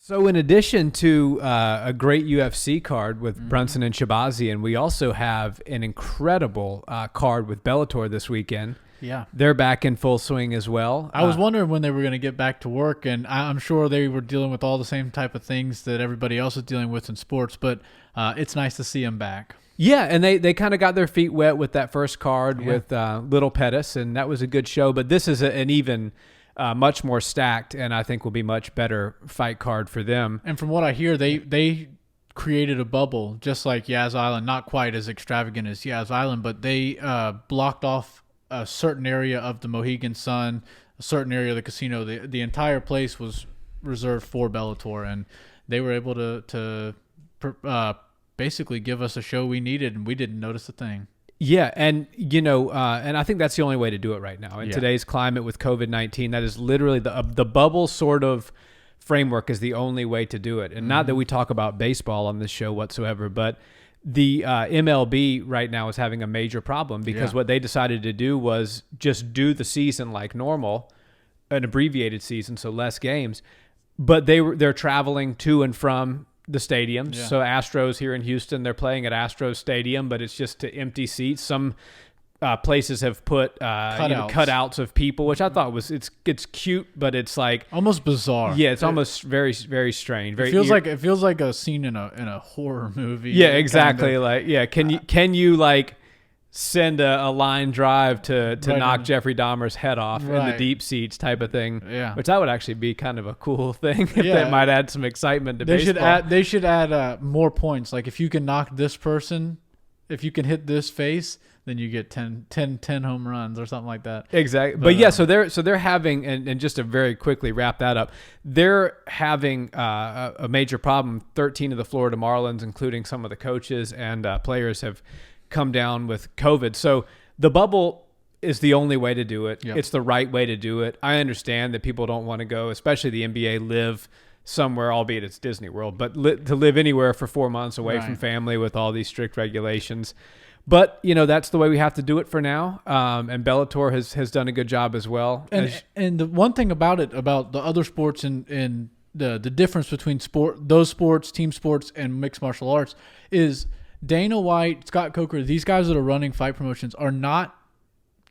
So in addition to a great UFC card with Brunson and Shabazian, we also have an incredible card with Bellator this weekend. Yeah. They're back in full swing as well. I was wondering when they were going to get back to work, and I'm sure they were dealing with all the same type of things that everybody else is dealing with in sports, but it's nice to see them back. Yeah, and they kind of got their feet wet with that first card with Little Pettis, and that was a good show. But this is an even much more stacked, and I think will be much better fight card for them. And from what I hear, they created a bubble just like Yaz Island, not quite as extravagant as Yaz Island, but they blocked off a certain area of the Mohegan Sun, a certain area of the casino. The entire place was reserved for Bellator, and they were able to basically give us a show we needed, and we didn't notice a thing. Yeah, and and I think that's the only way to do it right now in today's climate with COVID-19. That is literally the bubble sort of framework is the only way to do it. And not that we talk about baseball on this show whatsoever, but the MLB right now is having a major problem because what they decided to do was just do the season like normal, an abbreviated season, so less games. But they're traveling to and from the stadiums. So Astros here in Houston, they're playing at Astros Stadium, but it's just to empty seats. Some places have put cutouts of people, which I thought was it's cute, but it's like almost bizarre. Yeah, it's almost very, very strange. Very it feels like a scene in a horror movie. Yeah, exactly. Kind of. Can you like send a line drive to knock Jeffrey Dahmer's head off in the deep seats type of thing? Yeah, which that would actually be kind of a cool thing if that might add some excitement to baseball. They should add more points. Like if you can knock this person, if you can hit this face, then you get 10 home runs or something like that. Exactly. But yeah, so they're having, and just to very quickly wrap that up, they're having a major problem. 13 of the Florida Marlins, including some of the coaches and players, have come down with COVID. So the bubble is the only way to do it. Yep. It's the right way to do it. I understand that people don't want to go, especially the NBA, live somewhere, albeit it's Disney World, but to live anywhere for 4 months away from family with all these strict regulations. But, that's the way we have to do it for now. And Bellator has done a good job as well. And the one thing about the other sports and the difference between those sports, team sports, and mixed martial arts is Dana White, Scott Coker, these guys that are running fight promotions are not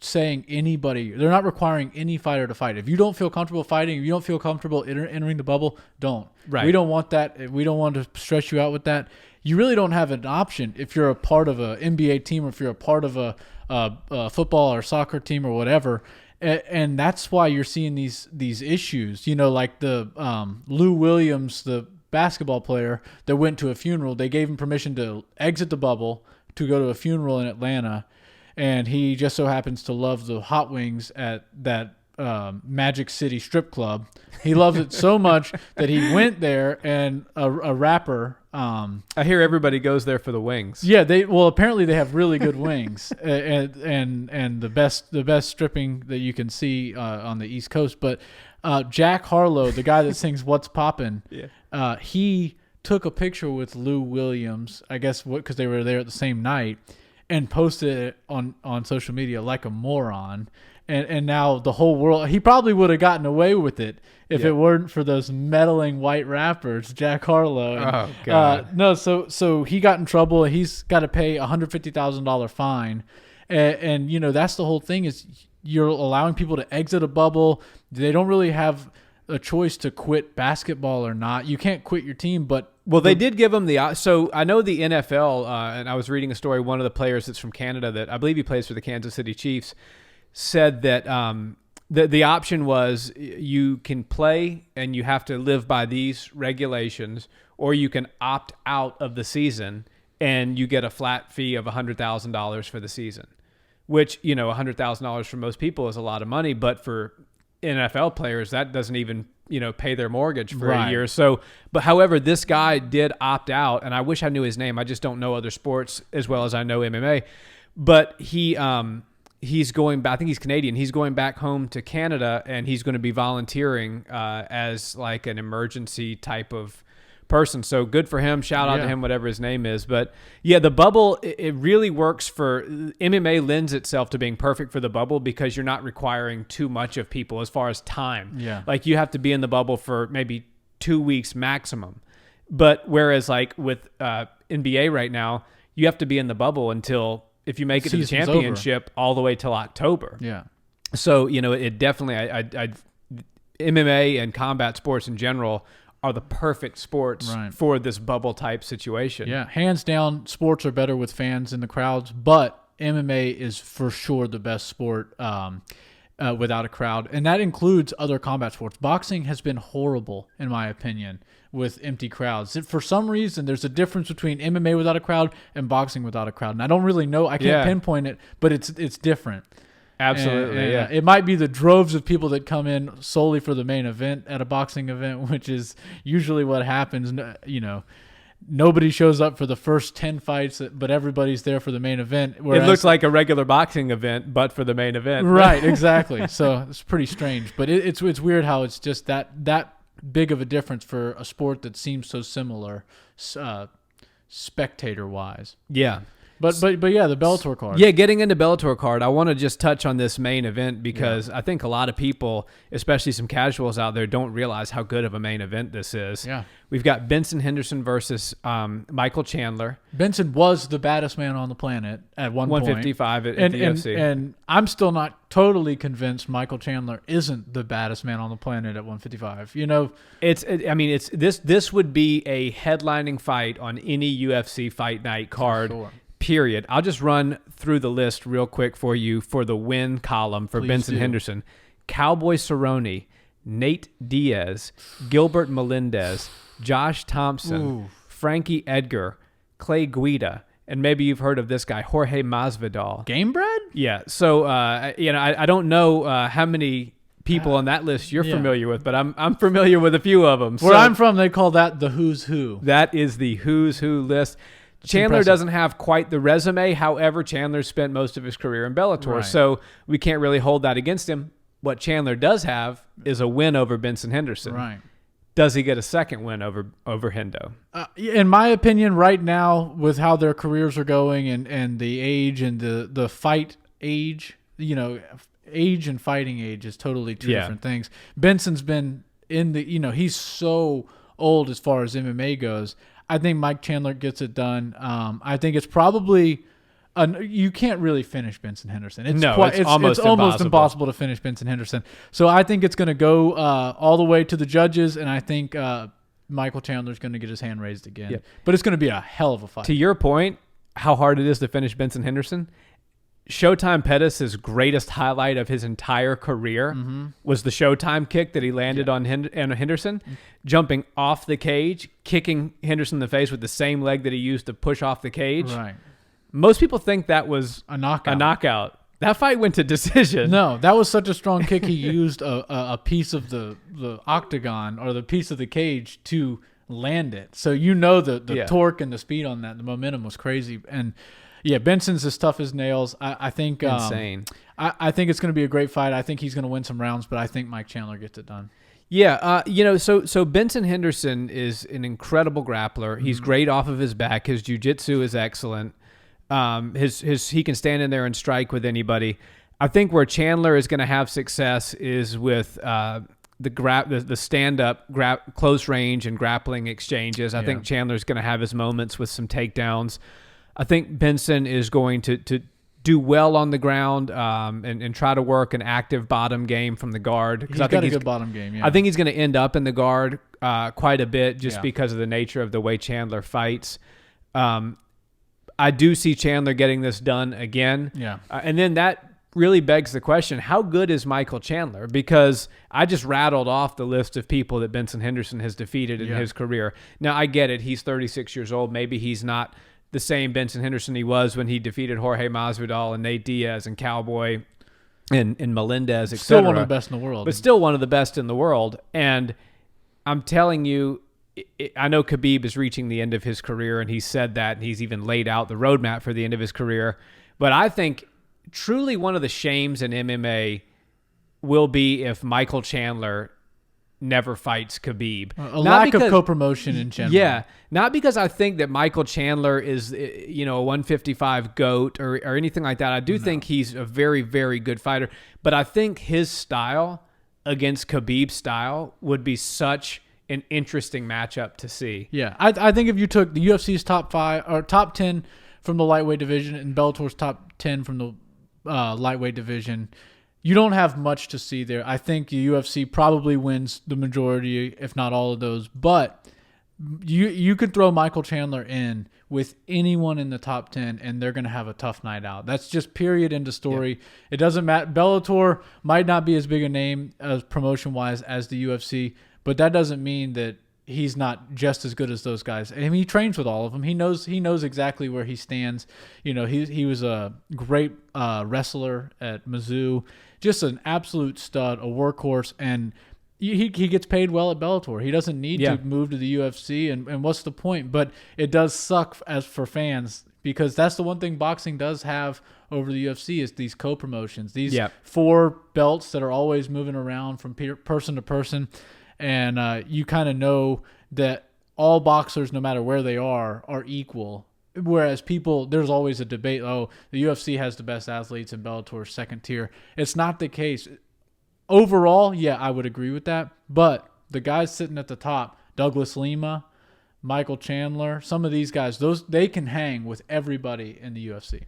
saying they're not requiring any fighter to fight. If you don't feel comfortable fighting, if you don't feel comfortable entering the bubble, don't. Right. We don't want that. We don't want to stress you out with that. You really don't have an option if you're a part of an NBA team or if you're a part of a football or soccer team or whatever. And that's why you're seeing these issues. Like the Lou Williams, the basketball player that went to a funeral. They gave him permission to exit the bubble to go to a funeral in Atlanta. And he just so happens to love the hot wings at that Magic City strip club. He loves it so much that he went there, and a rapper. I hear everybody goes there for the wings. Yeah, apparently they have really good wings, and the best stripping that you can see on the East Coast. But Jack Harlow, the guy that sings "What's Poppin'," he took a picture with Lou Williams, I guess, because they were there at the same night, and posted it on social media like a moron. And now the whole world, he probably would have gotten away with it if it weren't for those meddling white rappers, Jack Harlow. Oh, God. So he got in trouble. He's got to pay a $150,000 fine. And that's the whole thing is you're allowing people to exit a bubble. They don't really have a choice to quit basketball or not. You can't quit your team, but they did give him so I know the NFL, and I was reading a story, one of the players that's from Canada that I believe he plays for the Kansas City Chiefs, said that the option was you can play and you have to live by these regulations, or you can opt out of the season and you get a flat fee of $100,000 for the season, which, $100,000 for most people is a lot of money, but for NFL players, that doesn't even, pay their mortgage for a year. So, but however, this guy did opt out, and I wish I knew his name. I just don't know other sports as well as I know MMA, but he's going back. I think he's Canadian. He's going back home to Canada, and he's going to be volunteering as like an emergency type of person. So good for him. Shout out to him, whatever his name is. But yeah, the bubble, it really works for MMA, lends itself to being perfect for the bubble because you're not requiring too much of people as far as time. Yeah. Like you have to be in the bubble for maybe 2 weeks maximum. But whereas like with NBA right now, you have to be in the bubble until, if you make it to the championship, all the way till October. Yeah. So, it definitely, MMA and combat sports in general are the perfect sports for this bubble type situation. Yeah. Hands down, sports are better with fans in the crowds, but MMA is for sure the best sport without a crowd. And that includes other combat sports. Boxing has been horrible, in my opinion, with empty crowds. For some reason, there's a difference between MMA without a crowd and boxing without a crowd. And I don't really know. I can't pinpoint it, but it's different. Absolutely, and, it might be the droves of people that come in solely for the main event at a boxing event, which is usually what happens. Nobody shows up for the first 10 fights, but everybody's there for the main event. It looks like a regular boxing event, but for the main event. Right, exactly. So it's pretty strange, but it's weird how it's just that big of a difference for a sport that seems so similar, spectator-wise. Yeah. But yeah, the Bellator card. Yeah, getting into Bellator card, I want to just touch on this main event because I think a lot of people, especially some casuals out there, don't realize how good of a main event this is. Yeah. We've got Benson Henderson versus Michael Chandler. Benson was the baddest man on the planet at one 155 point. at the UFC. And I'm still not totally convinced Michael Chandler isn't the baddest man on the planet at 155. This would be a headlining fight on any UFC fight night card. For sure. Period. I'll just run through the list real quick for you for the win column for Please Benson do. Henderson. Cowboy Cerrone, Nate Diaz, Gilbert Melendez, Josh Thompson, Frankie Edgar, Clay Guida, and maybe you've heard of this guy, Jorge Masvidal. Gamebred? Yeah. So, I don't know how many people on that list you're familiar with, but I'm familiar with a few of them. Where I'm from, they call that the who's who. That is the who's who list. Chandler impressive. doesn't have quite the resume. However, Chandler spent most of his career in Bellator, so we can't really hold that against him. What Chandler does have is a win over Benson Henderson. Right. Does he get a second win over Hendo? In my opinion, right now, with how their careers are going and the age and the fight age, age and fighting age is totally two different things. Benson's been in the, he's so old as far as MMA goes. I think Mike Chandler gets it done. I think it's probably you can't really finish Benson Henderson. It's almost impossible to finish Benson Henderson. So I think it's going to go all the way to the judges, and I think Michael Chandler's going to get his hand raised again. Yeah. But it's going to be a hell of a fight. To your point, how hard it is to finish Benson Henderson, Showtime Pettis' greatest highlight of his entire career was the Showtime kick that he landed on Henderson, jumping off the cage, kicking Henderson in the face with the same leg that he used to push off the cage. Right. Most people think that was a knockout. That fight went to decision. No, that was such a strong kick. He used a piece of the octagon or the piece of the cage to land it. So the torque and the speed on that, the momentum was crazy. And yeah, Benson's as tough as nails. I think insane. I think it's going to be a great fight. I think he's going to win some rounds, but I think Mike Chandler gets it done. Yeah, so Benson Henderson is an incredible grappler. He's great off of his back. His jiu-jitsu is excellent. He can stand in there and strike with anybody. I think where Chandler is going to have success is with the stand-up close range and grappling exchanges. I think Chandler's going to have his moments with some takedowns. I think Benson is going to do well on the ground and try to work an active bottom game from the guard. He's got a good bottom game, yeah. I think he's going to end up in the guard quite a bit just because of the nature of the way Chandler fights. I do see Chandler getting this done again. Yeah. And then that really begs the question, how good is Michael Chandler? Because I just rattled off the list of people that Benson Henderson has defeated in his career. Now, I get it. He's 36 years old. Maybe he's not the same Benson Henderson he was when he defeated Jorge Masvidal and Nate Diaz and Cowboy and Melendez, etc. Still one of the best in the world. But still one of the best in the world. And I'm telling you, I know Khabib is reaching the end of his career, and he said that, and he's even laid out the roadmap for the end of his career. But I think truly one of the shames in MMA will be if Michael Chandler never fights Khabib. A lack of co-promotion in general. Yeah, not because I think that Michael Chandler is, a 155 GOAT or anything like that. I do think he's a very, very good fighter, but I think his style against Khabib's style would be such an interesting matchup to see. Yeah, I think if you took the UFC's top 5 or top 10 from the lightweight division and Bellator's top 10 from the lightweight division, you don't have much to see there. I think the UFC probably wins the majority, if not all of those. But you could throw Michael Chandler in with anyone in the top 10, and they're going to have a tough night out. That's just period, end of story. Yeah. It doesn't matter. Bellator might not be as big a name as promotion-wise as the UFC, but that doesn't mean that he's not just as good as those guys. I mean, he trains with all of them. He knows exactly where he stands. You know, he was a great wrestler at Mizzou, just an absolute stud, a workhorse, and he gets paid well at Bellator. He doesn't need to move to the UFC, and what's the point? But it does suck as for fans, because that's the one thing boxing does have over the UFC is these co-promotions, these 4 belts that are always moving around from person to person. And you kind of know that all boxers, no matter where they are equal. Whereas there's always a debate, the UFC has the best athletes and Bellator's second tier. It's not the case. Overall, I would agree with that. But the guys sitting at the top, Douglas Lima, Michael Chandler, some of these guys, they can hang with everybody in the UFC.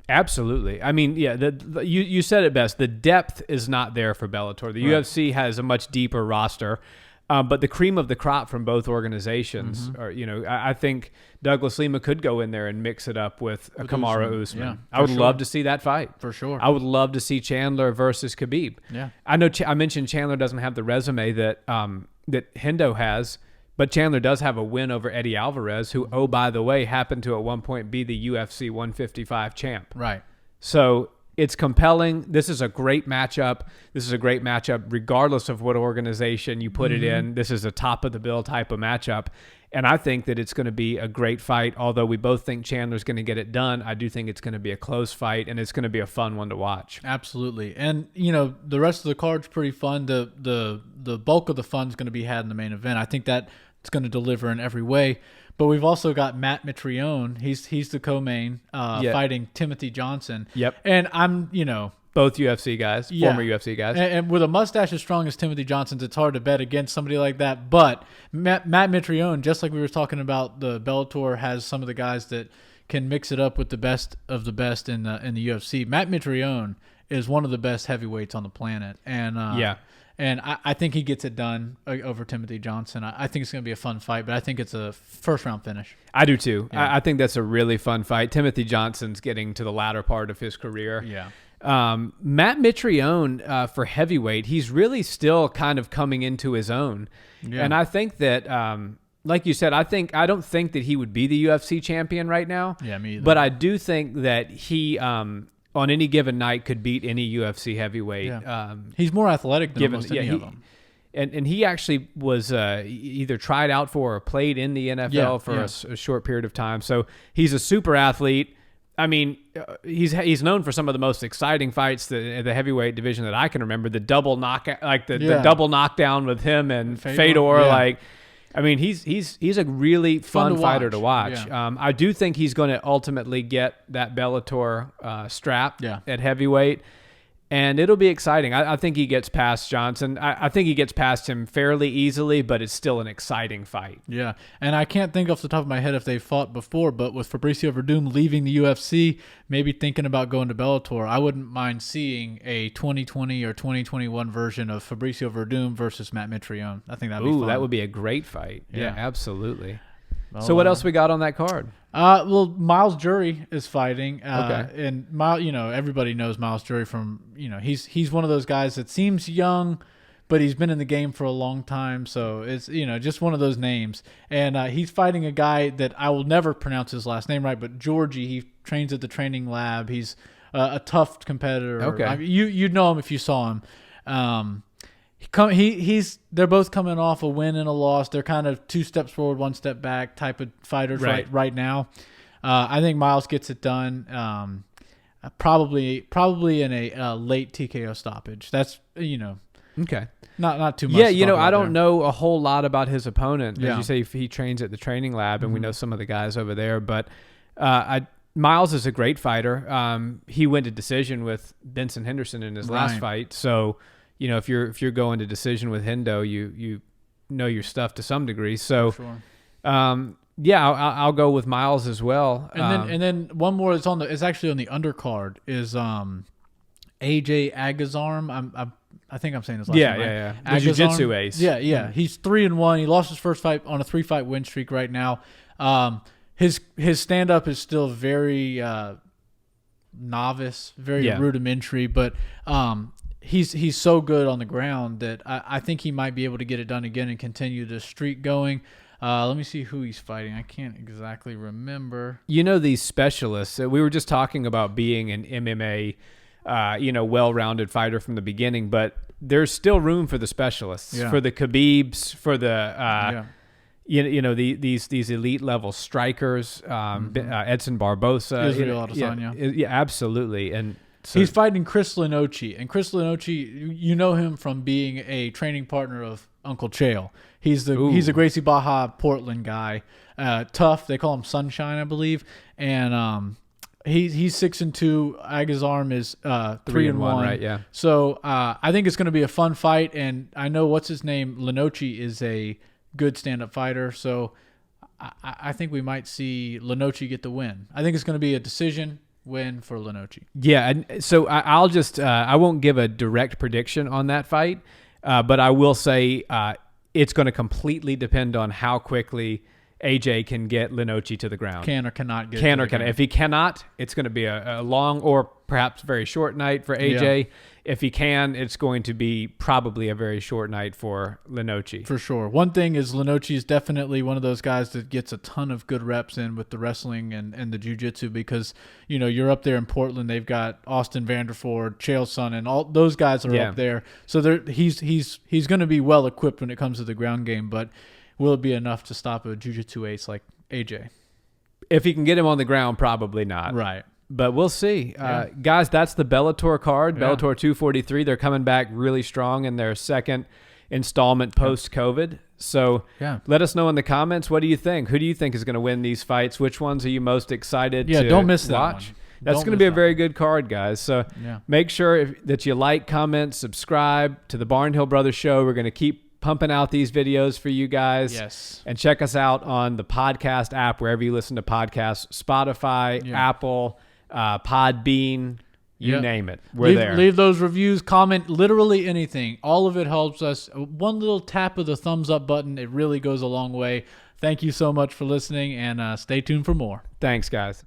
Absolutely. I mean, you said it best. The depth is not there for Bellator. The UFC has a much deeper roster, but the cream of the crop from both organizations are, I think Douglas Lima could go in there and mix it up with Kamaru Usman. Yeah, I would love to see that fight. For sure. I would love to see Chandler versus Khabib. Yeah. I know I mentioned Chandler doesn't have the resume that Hendo has, but Chandler does have a win over Eddie Alvarez, who, oh, by the way, happened to at one point be the UFC 155 champ. Right. So it's compelling. This is a great matchup. This is a great matchup regardless of what organization you put it in. This is a top-of-the-bill type of matchup. And I think that it's going to be a great fight. Although we both think Chandler's going to get it done, I do think it's going to be a close fight, and it's going to be a fun one to watch. Absolutely. And, the rest of the card's pretty fun. The bulk of the fun's going to be had in the main event. I think that it's going to deliver in every way. But we've also got Matt Mitrione. He's the co-main fighting Timothy Johnson. Yep. And I'm, both UFC guys, former UFC guys. And with a mustache as strong as Timothy Johnson's, it's hard to bet against somebody like that. But Matt Mitrione, just like we were talking about, the Bellator has some of the guys that can mix it up with the best of the best in the UFC. Matt Mitrione is one of the best heavyweights on the planet. And And I think he gets it done over Timothy Johnson. I think it's going to be a fun fight, but I think it's a first-round finish. I do too. Yeah. I think that's a really fun fight. Timothy Johnson's getting to the latter part of his career. Yeah. Matt Mitrione, for heavyweight, he's really still kind of coming into his own. Yeah. And I think that, like you said, I don't think that he would be the UFC champion right now. Yeah, me either. But I do think that he, on any given night, could beat any UFC heavyweight. Yeah. He's more athletic than almost any of them. And he actually was either tried out for or played in the NFL for a short period of time. So he's a super athlete. I mean, he's known for some of the most exciting fights the heavyweight division that I can remember. The double knockout, like the double knockdown with him and Fedor. Like, I mean, he's a really fun fighter to watch. Yeah. I do think he's going to ultimately get that Bellator strap at heavyweight. And it'll be exciting. I think he gets past Johnson. I think he gets past him fairly easily, but it's still an exciting fight. Yeah, and I can't think off the top of my head if they've fought before, but with Fabricio Verdum leaving the UFC, maybe thinking about going to Bellator, I wouldn't mind seeing a 2020 or 2021 version of Fabricio Verdum versus Matt Mitrione. I think that'd be fun. That would be a great fight. Yeah, absolutely. Well, so what else we got on that card? Well, Myles Jury is fighting. And Myles, everybody knows Myles Jury from, he's one of those guys that seems young, but he's been in the game for a long time. So it's, just one of those names. And he's fighting a guy that I will never pronounce his last name right, but Georgie. He trains at the training lab. He's a tough competitor. Okay. You'd know him if you saw him. They're both coming off a win and a loss. They're kind of 2 steps forward, 1 step back type of fighters right now. I think Myles gets it done. Probably in a late TKO stoppage. That's okay. Not too much. Yeah, I don't know a whole lot about his opponent. As you say, he trains at the training lab, and we know some of the guys over there. But Myles is a great fighter. He went to decision with Benson Henderson in his last fight, so. If you're going to decision with Hendo, you know your stuff to some degree. So, For sure. Yeah, I'll go with Myles as well. And then one more that's it's actually on the undercard is AJ Agazarm. I think I'm saying his last name. Yeah. The Agazarm. jiu-jitsu ace. Yeah. He's 3-1. He lost his first fight on a 3-fight win streak right now. His stand up is still very novice, very rudimentary, but he's so good on the ground that I think he might be able to get it done again and continue the streak going. Let me see who he's fighting. I can't exactly remember. These specialists, we were just talking about being an MMA, well-rounded fighter from the beginning, but there's still room for the specialists, for the Khabibs, for the, these elite level strikers, Edson Barbosa. Israel Adesanya. Yeah, absolutely. And so, he's fighting Chris Linochi. And Chris Linochi, you know him from being a training partner of Uncle Chael. He's a Gracie Baja Portland guy. Tough. They call him Sunshine, I believe. And he's 6-2. Agazarm is 3-1. Right? Yeah. So I think it's going to be a fun fight. And I know what's his name, Linochi, is a good stand-up fighter. So I think we might see Linochi get the win. I think it's going to be a decision win for Linochi. Yeah. And so I'll just I won't give a direct prediction on that fight, but I will say it's going to completely depend on how quickly AJ can get Linochi to the ground. Can or cannot get it. If he cannot, it's going to be a long or perhaps very short night for AJ. Yeah. If he can, it's going to be probably a very short night for Linochi. For sure. One thing is Linochi is definitely one of those guys that gets a ton of good reps in with the wrestling and the jiu-jitsu because, you're up there in Portland. They've got Austin Vanderford, Chael's son, and all those guys are up there. So he's going to be well equipped when it comes to the ground game, but will it be enough to stop a jiu-jitsu ace like AJ? If he can get him on the ground, probably not. Right. But we'll see. Guys, that's the Bellator card, Bellator 243. They're coming back really strong in their second installment post-COVID. So let us know in the comments, what do you think? Who do you think is going to win these fights? Which ones are you most excited to don't miss that watch? One. That's going to be a very good card, guys. So make sure that you like, comment, subscribe to the Barnhill Brothers Show. We're going to keep pumping out these videos for you guys. Yes. And check us out on the podcast app, wherever you listen to podcasts, Spotify, Apple, Podbean, you name it. We're there. Leave those reviews, comment literally anything. All of it helps us. One little tap of the thumbs up button, it really goes a long way. Thank you so much for listening, and stay tuned for more. Thanks, guys.